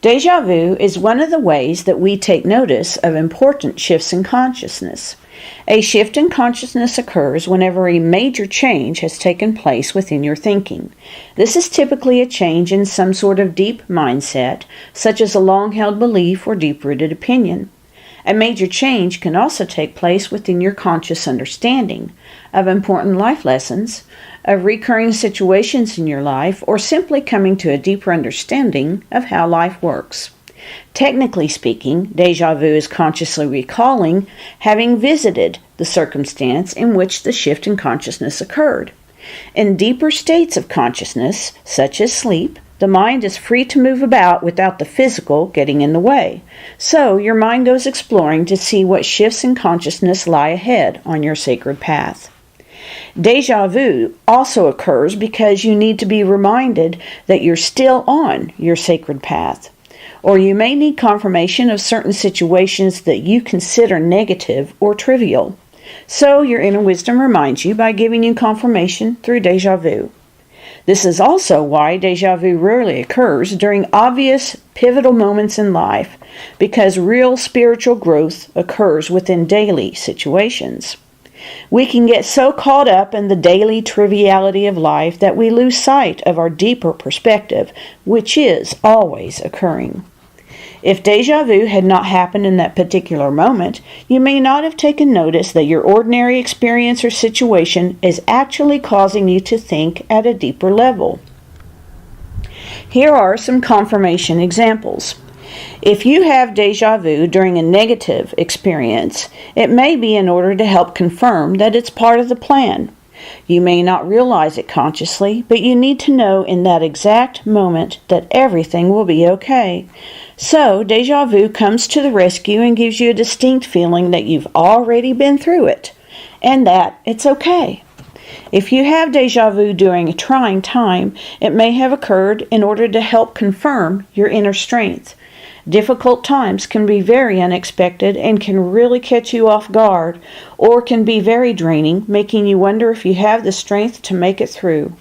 Deja vu is one of the ways that we take notice of important shifts in consciousness. A shift in consciousness occurs whenever a major change has taken place within your thinking. This is typically a change in some sort of deep mindset, such as a long-held belief or deep-rooted opinion. A major change can also take place within your conscious understanding of important life lessons, of recurring situations in your life, or simply coming to a deeper understanding of how life works. Technically speaking, déjà vu is consciously recalling having visited the circumstance in which the shift in consciousness occurred. In deeper states of consciousness, such as sleep, the mind is free to move about without the physical getting in the way. So your mind goes exploring to see what shifts in consciousness lie ahead on your sacred path. Deja vu also occurs because you need to be reminded that you're still on your sacred path. Or you may need confirmation of certain situations that you consider negative or trivial. So your inner wisdom reminds you by giving you confirmation through deja vu. This is also why deja vu rarely occurs during obvious pivotal moments in life, because real spiritual growth occurs within daily situations. We can get so caught up in the daily triviality of life that we lose sight of our deeper perspective, which is always occurring. If deja vu had not happened in that particular moment, you may not have taken notice that your ordinary experience or situation is actually causing you to think at a deeper level. Here are some confirmation examples. If you have deja vu during a negative experience, it may be in order to help confirm that it's part of the plan. You may not realize it consciously, but you need to know in that exact moment that everything will be okay. So, deja vu comes to the rescue and gives you a distinct feeling that you've already been through it, and that it's okay. If you have deja vu during a trying time, it may have occurred in order to help confirm your inner strength. Difficult times can be very unexpected and can really catch you off guard, or can be very draining, making you wonder if you have the strength to make it through.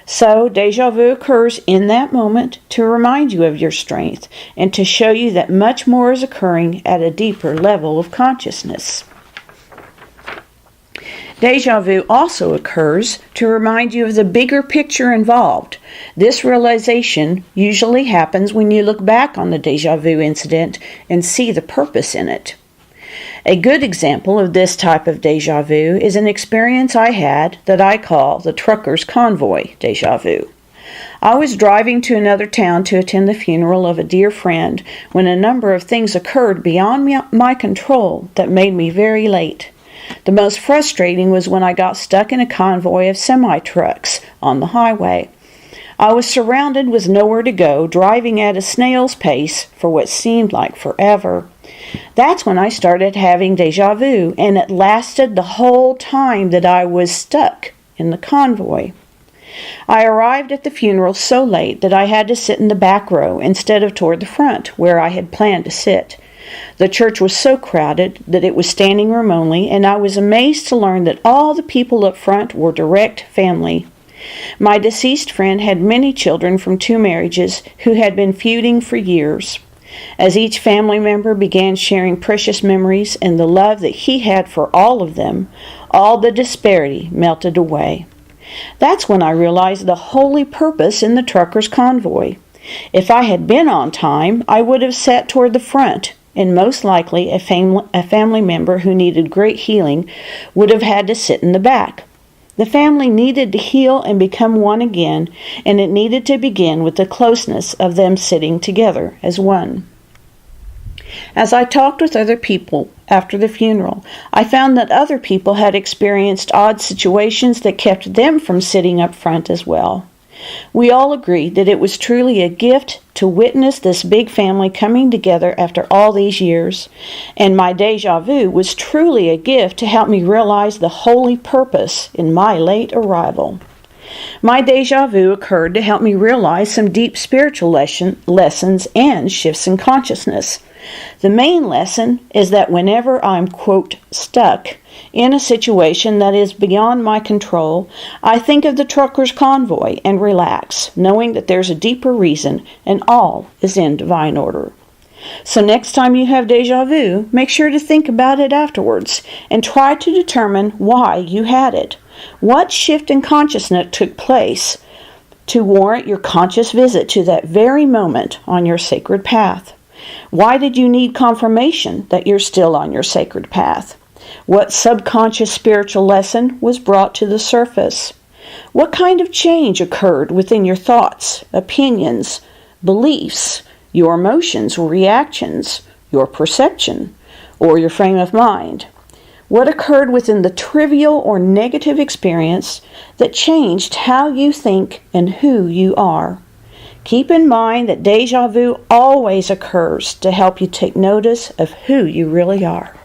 So, deja vu occurs in that moment to remind you of your strength and to show you that much more is occurring at a deeper level of consciousness. Deja vu also occurs to remind you of the bigger picture involved. This realization usually happens when you look back on the deja vu incident and see the purpose in it. A good example of this type of deja vu is an experience I had that I call the trucker's convoy deja vu. I was driving to another town to attend the funeral of a dear friend when a number of things occurred beyond my control that made me very late. The most frustrating was when I got stuck in a convoy of semi-trucks on the highway. I was surrounded with nowhere to go, driving at a snail's pace for what seemed like forever. That's when I started having deja vu, and it lasted the whole time that I was stuck in the convoy. I arrived at the funeral so late that I had to sit in the back row instead of toward the front, where I had planned to sit. The church was so crowded that it was standing room only, and I was amazed to learn that all the people up front were direct family. My deceased friend had many children from 2 marriages who had been feuding for years. As each family member began sharing precious memories and the love that he had for all of them, all the disparity melted away. That's when I realized the holy purpose in the trucker's convoy. If I had been on time, I would have sat toward the front, and most likely a family member who needed great healing would have had to sit in the back. The family needed to heal and become one again, and it needed to begin with the closeness of them sitting together as one. As I talked with other people after the funeral, I found that other people had experienced odd situations that kept them from sitting up front as well. We all agreed that it was truly a gift to witness this big family coming together after all these years, and my deja vu was truly a gift to help me realize the holy purpose in my late arrival. My deja vu occurred to help me realize some deep spiritual lessons and shifts in consciousness. The main lesson is that whenever I'm, quote, stuck in a situation that is beyond my control, I think of the trucker's convoy and relax, knowing that there's a deeper reason and all is in divine order. So next time you have deja vu, make sure to think about it afterwards and try to determine why you had it. What shift in consciousness took place to warrant your conscious visit to that very moment on your sacred path? Why did you need confirmation that you're still on your sacred path? What subconscious spiritual lesson was brought to the surface? What kind of change occurred within your thoughts, opinions, beliefs, your emotions or reactions, your perception, or your frame of mind? What occurred within the trivial or negative experience that changed how you think and who you are? Keep in mind that deja vu always occurs to help you take notice of who you really are.